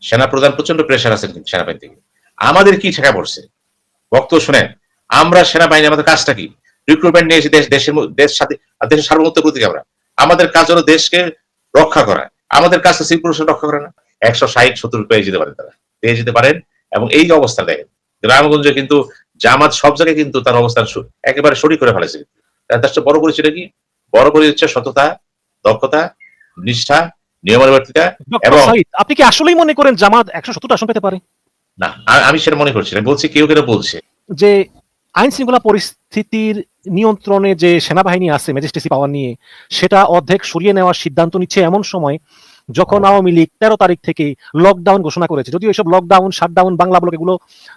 সেনাপ্রধান প্রচন্ড প্রেশার আছে কিন্তু সেনাবাহিনী থেকে। আমাদের কি ঠেকা পড়ছে? বক্তব্য শুনেন। আমরা সেনাবাহিনী আমাদের কাজটা কি? রিক্রুটমেন্ট নিয়ে এসে দেশের সার্বভৌমত্ব প্রতীক আমরা। আমাদের কাজ হলো দেশকে রক্ষা করা। আমাদের কাজ সিভিল প্রশাসন রক্ষা করে না। ১৬০-৭০ পেয়ে যেতে পারেন তারা। পেয়ে যেতে পারেন এবং এই যে অবস্থা দেখেন। গ্রামগঞ্জে কিন্তু জামাত সব জায়গায় কিন্তু তার অবস্থান একেবারে সরিক করে ফেলেছে। তার চেয়ে বড় পরিচয়টা কি? বড় পরিচয় হচ্ছে সততা, দক্ষতা, নিষ্ঠা, নিয়মানুবর্তিতা ডক্টর এবং সাঈদ, আপনি কি আসলেই মনে করেন জামাত ১৭০টা আসন পেতে পারে? না, আমি সেটা মনে করছি না। বলছি কেউ বলছে। যে আইন শৃঙ্খলা পরিস্থিতির নিয়ন্ত্রণে যে সেনাবাহিনী আছে ম্যাজিস্ট্রেসি পাওয়ার নিয়ে, সেটা অর্ধেক সরিয়ে নেওয়ার সিদ্ধান্ত নিচ্ছে এমন সময় যখন আওয়ামী লীগ ১৩ তারিখ থেকে লকডাউন ঘোষণা করেছে। যদিও এসব লকডাউন, শাটডাউন বাংলা ব্লক এগুলো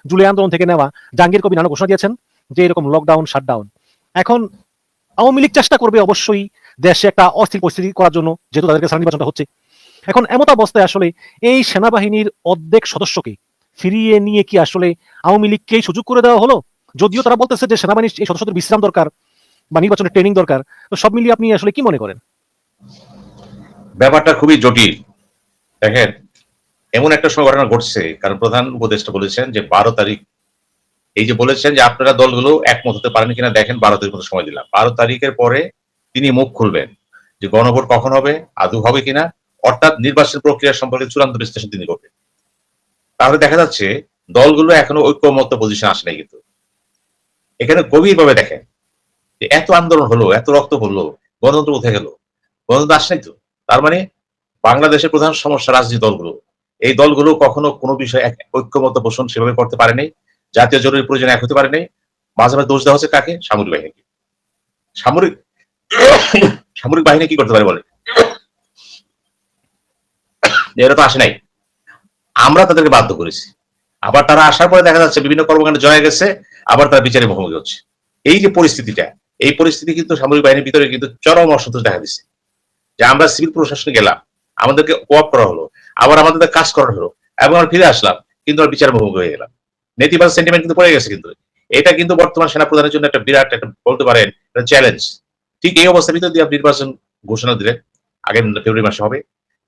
জুলাই আন্দোলন থেকে নেওয়া, জাহাঙ্গীর কবির নানা ঘোষণা দিয়েছেন যে এরকম লকডাউন, শাটডাউন। এখন আওয়ামী লীগ চেষ্টা করবে অবশ্যই দেশে একটা অস্থির পরিস্থিতি করার জন্য, যেহেতু তাদেরকে সারা নির্বাচনটা হচ্ছে। এখন এমত অবস্থায় আসলে এই সেনাবাহিনীর অর্ধেক সদস্যকে ফিরিয়ে নিয়ে কি আসলে আওয়ামী লীগকেই সুযোগ করে দেওয়া হলো? যদিও তারা বলতেছে যে সেনাবাহিনীর এই সদস্যদের বিশ্রাম দরকার বা নির্বাচনের ট্রেনিং দরকার। তো সব মিলিয়ে আপনি আসলে কি মনে করেন? ব্যাপারটা খুবই জটিল। দেখেন, এমন একটা সময় ঘটনা ঘটছে, কারণ প্রধান উপদেষ্টা বলেছেন যে ১২ তারিখ, এই যে বলেছেন যে আপনারা দলগুলো একমত হতে পারেন কিনা দেখেন, ১২ তারিখ মতো সময় দিলাম। ১২ তারিখের পরে তিনি মুখ খুলবেন যে গণভোট কখন হবে, আদৌ হবে কিনা, অর্থাৎ নির্বাচন প্রক্রিয়া সম্পর্কে চূড়ান্ত বিশ্লেষণ তিনি করবেন। তাহলে দেখা যাচ্ছে দলগুলো এখনো ঐক্যমত্য পজিশন আসে নাই। কিন্তু এখানে গভীরভাবে দেখেন যে এত আন্দোলন হলো, এত রক্ত পড়লো, গণতন্ত্র কোথায় গেল? গণতন্ত্র আসে নাই তো। তার মানে বাংলাদেশের প্রধান সমস্যা রাজনৈতিক দলগুলো। এই দলগুলো কখনো কোনো বিষয়ে ঐক্যমত্য পোষণ সেভাবে করতে পারেনি। জাতীয় জরুরি প্রয়োজনে এক হতে পারেনি। মাঝে মাঝে দোষ দেওয়া হচ্ছে কাকে? সামরিক বাহিনীকে। সামরিক সামরিক বাহিনী কি করতে পারে বলে? এরা তো আসে নাই। আমরা তাদেরকে বাধ্য করেছি। আবার তারা আসার পরে দেখা যাচ্ছে বিভিন্ন কর্মকাণ্ডে জড়ায় গেছে, আবার তারা বিচারের মুখোমুখি হচ্ছে। এই যে পরিস্থিতিটা, এই পরিস্থিতি কিন্তু সামরিক বাহিনীর ভিতরে কিন্তু চরম অসন্তোষ দেখা দিচ্ছে। যে আমরা সিভিল প্রশাসনে গেলাম, আমাদেরকে কোঅপ করা হলো, আবার আমাদের কাজ করানো হলো, এবং আমরা ফিরে আসলাম, কিন্তু আর বিচারের মুখোমুখি হয়ে গেলাম। নেতিবাচক সেন্টিমেন্ট কিন্তু পড়ে গেছে। কিন্তু এটা কিন্তু বর্তমান সেনাপ্রধানের জন্য একটা বিরাট একটা বলতে পারেন চ্যালেঞ্জ। ঠিক এই অবস্থার ভিতর দিয়ে আপনি নির্বাচন ঘোষণা দিলেন, আগামী ফেব্রুয়ারি মাসে হবে।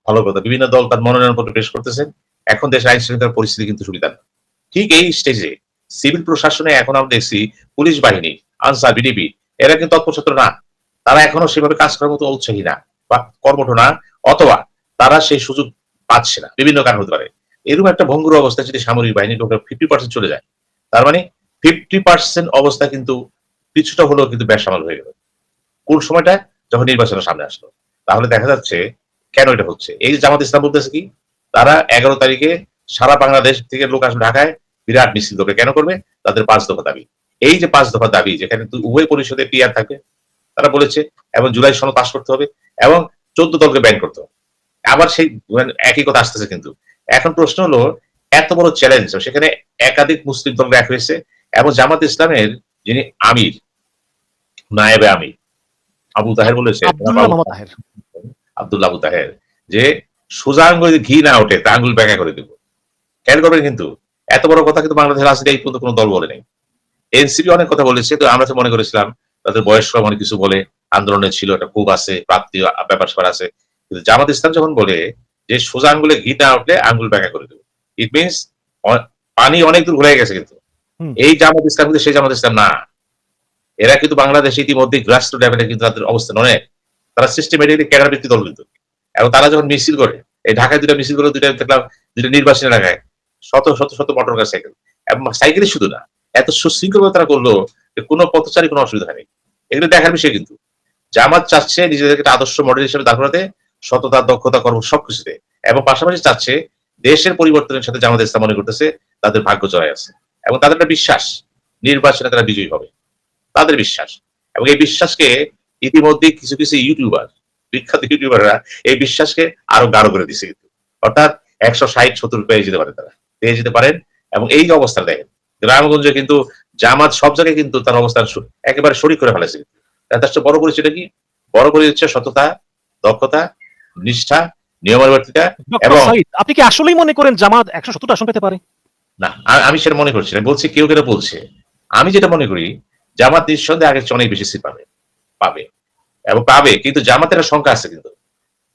ভালো কথা, বিভিন্ন দল তার মনোনয়নপত্র পেশ করতেছেন। এখন দেশের আইন শৃঙ্খলার পরিস্থিতি কিন্তু সুবিধা না। ঠিক এই স্টেজে সিভিল প্রশাসনে এখন আমরা দেখছি পুলিশ বাহিনী, আনসার, বিডিবি এরা কিন্তু তৎপরছত্র না। তারা এখনো সেভাবে কাজ করার মতো উৎসাহী না বা কর্মঠ না, অথবা তারা সেই সুযোগ পাচ্ছে না, বিভিন্ন কারণ হতে পারে। এরকম একটা ভঙ্গুর অবস্থা যদি সামরিক বাহিনীর 50% চলে যায়, তার মানে 50% অবস্থা কিন্তু কিছুটা হলেও কিন্তু বেসামাল হয়ে গেল। কোন সময়টা? যখন নির্বাচনের সামনে আসলো। তাহলে দেখা যাচ্ছে কেন এটা হচ্ছে। এই যে জামাত ইসলাম বলতেছে কি, তারা ১১ তারিখে সারা বাংলাদেশ থেকে লোক আসবে ঢাকায়, বিরাট মিছিল করবে। কেন করবে? তাদের ৫ দফা দাবি। এই যে 5 দফা দাবি, যেখানে উভয় পরিষদে পিআর থাকবে, তারা বলেছে, এবং জুলাই সনদ পাস করতে হবে, এবং 14 দলকে ব্যান করতে হবে। আবার সেই একই কথা আসতেছে। কিন্তু এখন প্রশ্ন হলো, এত বড় চ্যালেঞ্জ, সেখানে একাধিক মুসলিম দল এক হয়েছে, এবং জামাত ইসলামের যিনি আমির, নায়েবে আমির আবু তাহের বলেছে, আব্দুল্লাহ আবু তাহের, যে সোজা আঙ্গুলে ঘি না ওঠে তা আঙ্গুল ব্যাখ্যা করে দেবো। খেয়াল করবেন কিন্তু এত বড় কথা কিন্তু বাংলাদেশের রাজনীতি এই পর্যন্ত কোনো দল বলে নাই। এনসিপি অনেক কথা বলেছে, তো আমরা তো মনে করেছিলাম তাদের বয়স্ক অনেক কিছু বলে, আন্দোলনে ছিল একটা খুব আছে, প্রাপ্তি ব্যাপার স্যাপার আছে। কিন্তু জামাত ইসলাম যখন বলে যে সোজা আঙ্গুলে ঘি না উঠলে আঙ্গুল ব্যাখ্যা করে দেবো, ইট মিনস পানি অনেক দূর ঘুরে গেছে। কিন্তু এই জামাত ইসলাম কিন্তু সেই জামাত ইসলাম না। এরা কিন্তু বাংলাদেশে ইতিমধ্যে গ্রাসরুট লেভেলে কিন্তু তাদের অবস্থান অনেক। তারা সিস্টেমেটিকলি ক্যাডার ভিত্তিক দল কিন্তু। এবং তারা যখন মিছিল করে, এই ঢাকায় 2টা মিছিল করে, 2টা দেখলাম 2টা নির্বাচনী এলাকায় শত শত শত মোটর কার সাইকেল, এবং সাইকেলই শুধু না, এত সুশৃঙ্খল তারা করলো যে কোনো পথচারী কোনো অসুবিধা হয়নি। এগুলো দেখার বিষয়। কিন্তু জামাত চাচ্ছে নিজেদেরকে একটা আদর্শ মডেল হিসেবে দাঁড় করাতে, সততা, দক্ষতা, কর্ম সবকিছুতে, এবং পাশাপাশি চাচ্ছে দেশের পরিবর্তনের সাথে জামাত ইসলাম মনে করতেছে তাদের ভাগ্য জয় আছে, এবং তাদের একটা বিশ্বাস নির্বাচনে তারা বিজয়ী হবে, তাদের বিশ্বাস। এবং এই বিশ্বাসকে ইতিমধ্যে কিছু কিছু ইউটিউবার, বিখ্যাত ইউটিউবাররা এই বিশ্বাসকে আরো গাঢ় করে দিচ্ছে। কিন্তু অর্থাৎ ১৬০-৭০ পেয়ে যেতে পারেন, তারা পেয়ে যেতে পারেন। এবং এই যে অবস্থা দেখেন, গ্রামগঞ্জে কিন্তু জামাত সব জায়গায় কিন্তু তার অবস্থান একেবারে সরিক করে ফেলেছে। তার চেয়ে বড় পরিচয়টা কি? বড় পরিচয় হচ্ছে সততা, দক্ষতা, নিষ্ঠা, নিয়মানুবর্তিতা। এবং আপনি কি আসলেই মনে করেন জামাত ১৭০টা আসন পেতে পারে? না, আমি সেটা মনে করছি না। বলছি কেউ বলছে। আমি যেটা মনে করি, জামাত নিঃসন্দেহে আগের চেয়ে অনেক বেশি সিট পাবে এবং পাবে, কিন্তু জামাতের সংখ্যা আছে। কিন্তু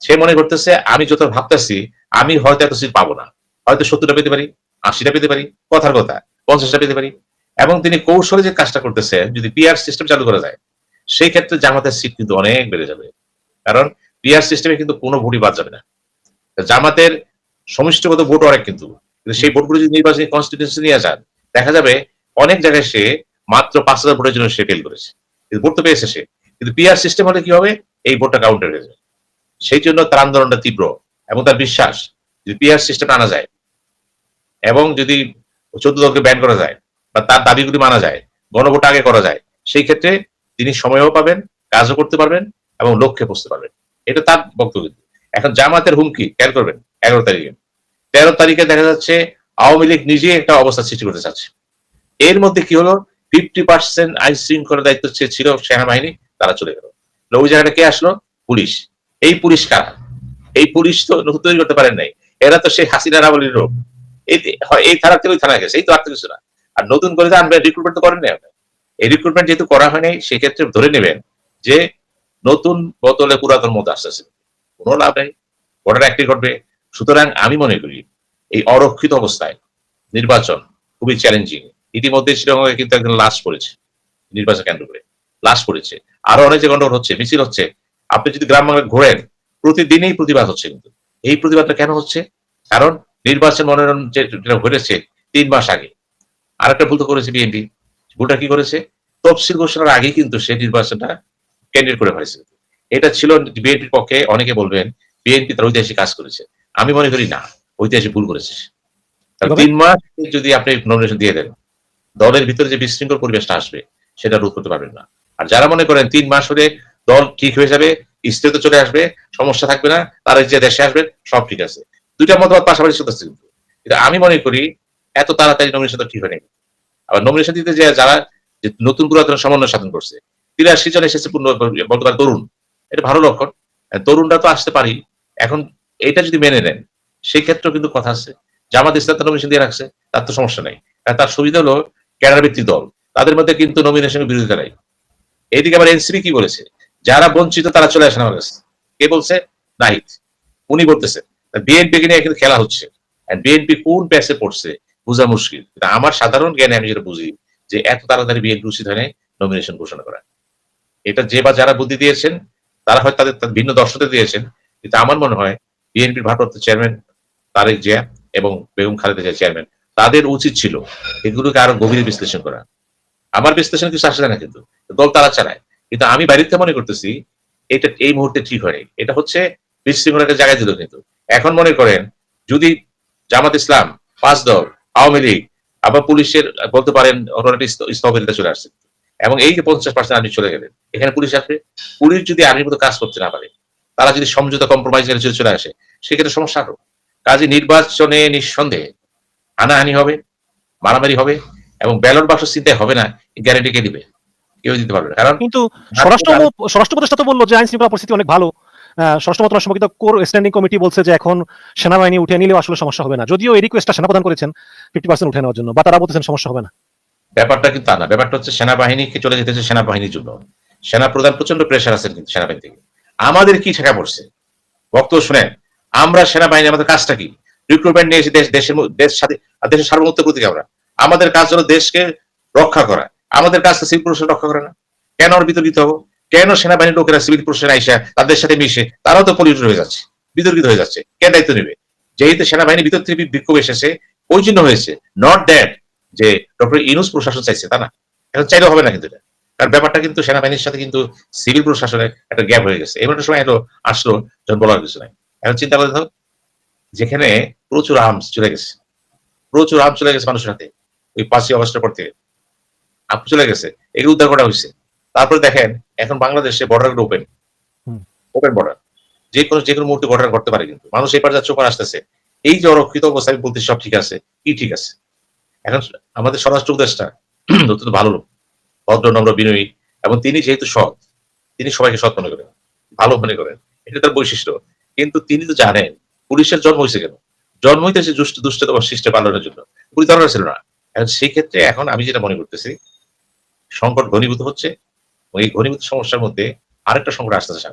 সে মনে করতেছে আমি যত ভাবতেছি আমি হয়তো এত সিট পাবো না। হয়তো 70টা পেতে পারি, 80টা পেতে পারি, কথার কথা 50টা পেতে পারি। এবং তিনি কৌশলে যে কাজটা করতেছে, যদি পিআর সিস্টেম চালু করা যায়, সেই ক্ষেত্রে জামাতের সিট কিন্তু অনেক বেড়ে যাবে। কারণ পিআর সিস্টেমে কিন্তু কোনো ভোটই বাদ যাবে না। জামাতের সমষ্টিগত ভোট অনেক কিন্তু সেই ভোটগুলো যদি নির্বাচনী কনস্টিটিউন্সি নিয়ে যান, দেখা যাবে অনেক জায়গায় সে মাত্র 5,000 ভোটের জন্য সে ফেল করেছে, কিন্তু ভোট তো পেয়েছে সে। কিন্তু পিআর সিস্টেম হলে কি হবে, এই ভোটটা কাউন্টার হয়ে যাবে। সেই জন্য তার আন্দোলনটা তীব্র এবং তার বিশ্বাস যদি পিআর সিস্টেম আনা যায় এবং যদি 14 দলকে ব্যান করা যায় বা তার দাবিগুলি মানা যায়, গণভোট আগে করা যায়, সেই ক্ষেত্রে তিনি সময়ও পাবেন, কাজও করতে পারবেন এবং লক্ষ্যে পৌঁছতে পারবেন। এটা তার বক্তব্য। এখন জামাতের হুমকি খেয়াল করবেন 11 তারিখে, 13 তারিখে দেখা যাচ্ছে আওয়ামী লীগ নিজেই একটা অবস্থা সৃষ্টি করতে চাচ্ছে। এর মধ্যে কি হলো, 50% আইন শৃঙ্খলার দায়িত্ব ছিল সেনাবাহিনী, তারা চলে গেল। ওই জায়গাটা কে আসলো, পুলিশ। এই পুলিশ কারা? এই পুলিশ তো নতুন তৈরি করতে পারেন নাই, এরা তো সেই হাসিনা রাবলির রোগ। এই থানা থেকে ওই থানা গেছে, এই তো আর কিছু না। আর নতুন করে যে আনবেন, রিক্রুটমেন্ট তো করেন নাই আপনি। এই রিক্রুটমেন্ট যেহেতু করা হয় নাই, সেক্ষেত্রে ধরে নেবেন যে নতুন বোতলে পুরাতন মতো আসতেছে, কোনো লাভ নেই, বর্ডার একটি ঘটবে। সুতরাং আমি মনে করি এই অরক্ষিত অবস্থায় নির্বাচন খুবই চ্যালেঞ্জিং। ইতিমধ্যে শ্রীলঙ্কায় কিন্তু একজন লাশ পড়েছে, নির্বাচন কেন্দ্র করে লাশ পড়েছে। আরো অনেক যে গন্ডগোল হচ্ছে, মিছিল হচ্ছে। আপনি যদি গ্রাম বাংলায় ঘোরেন, প্রতিদিনই প্রতিবাদ হচ্ছে। কিন্তু এই প্রতিবাদটা কেন হচ্ছে? কারণ নির্বাচন মনোনয়ন যেটা ঘটেছে 3 মাস আগে। আর একটা ভুল তো করেছে বিএনপি। ভুলটা কি করেছে, তফসিল ঘোষণার আগেই কিন্তু সেই নির্বাচনটা ক্যান্ডিডেট করে ফেলেছে। এটা ছিল বিএনপির পক্ষে। অনেকে বলবেন বিএনপি তার ঐতিহাসিক কাজ করেছে, আমি মনে করি না, ঐতিহাসিক ভুল করেছে। 3 মাস যদি আপনি নমিনেশন দিয়ে দেন, দলের ভিতরে যে বিশৃঙ্খল পরিবেশটা আসবে সেটা রোধ করতে পারবেন না। আর যারা মনে করেন 3 মাস হলে দল ঠিক হয়ে যাবে, স্থিরতা চলে আসবে, সমস্যা থাকবে না, তারা যে দেশে আসবেন সব ঠিক আছে, দুইটা মতবাদ পাশাপাশি চলতেছে। কিন্তু আমি মনে করি এত তাড়াতাড়ি নমিনেশন তো ঠিক হয়নি। আবার নমিনেশন দিতে যে যারা নতুন পুরাতন সমন্বয় সাধন করছে, 83 জন এসেছে পূর্ণ বলতে পারে তরুণ, এটা ভালো লক্ষণ। তরুণরা তো আসতে পারি। এখন এটা যদি মেনে নেন, সেই ক্ষেত্রেও কিন্তু কথা আছে। জামাত ইসলাম তো নমিনেশন দিয়ে রাখছে, তার তো সমস্যা নাই। তার সুবিধা হলো ক্যাডার ভিত্তিক দল, তাদের মধ্যে কিন্তু নমিনেশনের বিরোধিতা নাই। এইদিকে আবার এনসিপি কি বলেছে, যারা বঞ্চিত তারা চলে আসেন আমার কাছে। কে বলছে? নাহিদ। উনি বলতেছে বিএনপি কে নিয়ে কিন্তু খেলা হচ্ছে। বিএনপি কোন প্যাসে পড়ছে বোঝা মুশকিল। আমার সাধারণ জ্ঞানে আমি যেটা বুঝি যে এত তাড়াতাড়ি বিএনপি উচিত হয় নমিনেশন ঘোষণা করা। এটা যে বা যারা বুদ্ধি দিয়েছেন তারা হয়তো তাদের ভিন্ন দর্শনে দিয়েছেন, কিন্তু আমার মনে হয় বিএনপির ভারপ্রাপ্ত চেয়ারম্যান তারেক জিয়া এবং বেগম খালেদা জিয়া চেয়ারম্যান, তাদের উচিত ছিল এগুলোকে আরো গভীর বিশ্লেষণ করা। আমার বিশ্লেষণ কিছু আসে না, কিন্তু দল তারা চালায়। কিন্তু আমি বাড়িতে মনে করতেছি এটা এই মুহূর্তে ঠিক হয়নি। এটা হচ্ছে বিশৃঙ্খলাটা জায়গায় দিল। কিন্তু এখন মনে করেন যদি জামাত ইসলাম, 5 দল, আওয়ামী লীগ, আবার পুলিশের বলতে পারেন স্থবিরতা চলে আসছে এবং এই যে 50% আর্মি চলে গেলেন, এখানে পুলিশ আসবে। পুলিশ যদি আর্মির মতো কাজ করতে না পারে, তারা যদি সমঝোতা কম্প্রোমাইজ চলে আসে, সেক্ষেত্রে সমস্যা আরো। কাজে নির্বাচনে নিঃসন্দেহে হানাহানি হবে, মারামারি হবে এবং ব্যালট বাক্স চিন্তায় হবে না, গ্যারান্টি কে দিবে? কেউ দিতে পারবে না। কারণ কিন্তু স্বরাষ্ট্র উপদেষ্টা তো বললো যে আইন শৃঙ্খলা পরিস্থিতি অনেক ভালো। স্বরাষ্ট্র মন্ত্রণালয় সম্পর্কিত কোর স্ট্যান্ডিং কমিটি বলছে যে এখন সেনাবাহিনী উঠে নিলেও আসলে সমস্যা হবে না, যদিও এই রিকোয়েস্টটা সেনাপ্রধান করেছেন 50% উঠে নেওয়ার জন্য, বা তারা বলতেছেন সমস্যা হবে না। ব্যাপারটা কিন্তু তা না। ব্যাপারটা হচ্ছে সেনাবাহিনীকে চলে যেতেছে সেনাবাহিনীর জন্য। সেনাপ্রধান প্রচন্ড প্রেশার আছেন কিন্তু সেনাবাহিনী থেকে। আমাদের কি ঠেকা পড়ছে বক্তব্য শুনেন। আমরা সেনাবাহিনী, আমাদের কাজটা কি? রিক্রুটমেন্ট নিয়ে এসে দেশের সার্বভৌমত্ব প্রতীক আমরা। আমাদের কাজ হলো দেশকে রক্ষা করা। আমাদের কাজ তো সিভিল প্রশাসন রক্ষা করে না। কেন ওর বিতর্কিত হবো? কেন সেনাবাহিনীর লোকেরা সিভিল প্রশাসন আইসা তাদের সাথে মিশে তারাও তো পলিউটেড হয়ে যাচ্ছে, বিতর্কিত হয়ে যাচ্ছে? কে দায়িত্ব নেবে? যেহেতু সেনাবাহিনী ভিতর থেকে বিক্ষোভ এসেছে, ওই জন্য হয়েছে। নট দ্যাট যে ডক্টর ইউনূস প্রশাসন চাইছে, তা না। এখন চাইলেও হবে না কিন্তু এটা। কারণ ব্যাপারটা কিন্তু সেনাবাহিনীর সাথে কিন্তু সিভিল প্রশাসনের একটা গ্যাপ হয়ে গেছে। এমন একটা সময় এলো আসলো যখন বলার কিছু নাই। এখন চিন্তা করে দেখো, যেখানে প্রচুর আর্মস চলে গেছে, প্রচুর আর্মস চলে গেছে মানুষের হাতে ওই 5ই আগস্টের পর থেকে আর্মস চলে গেছে, এগুলো উদ্ধার করা হয়েছে। তারপরে দেখেন এখন বাংলাদেশে বর্ডার ওপেন, ওপেন বর্ডার, যে কোনো মুহূর্তে বর্ডার করতে পারে। কিন্তু মানুষ এপার যাচ্ছে ওপার আসতেছে। এই যে অরক্ষিত অবস্থা, আমি বলতে সব ঠিক আছে, কি ঠিক আছে? এখন আমাদের স্বরাষ্ট্র উপদেষ্টা অত্যন্ত ভালো লোক, ভদ্র, নম্র, বিনয়ী, এবং তিনি যেহেতু সৎ, তিনি সবাইকে সৎ মনে করেন, ভালো মনে করেন, এটা তার বৈশিষ্ট্য। কিন্তু তিনি তো জানেন পুলিশের জন্ম হয়েছে কেন? জন্ম হইতেছে দুষ্টতা সৃষ্টি পালনের জন্য। পুলিশ দরকার ছিল না। এখন সেই ক্ষেত্রে এখন আমি যেটা মনে করতেছি, সংকট ঘনীভূত হচ্ছে এবং এই ঘনীভূত সমস্যার মধ্যে আরেকটা সংকট আসতেছে সামনে।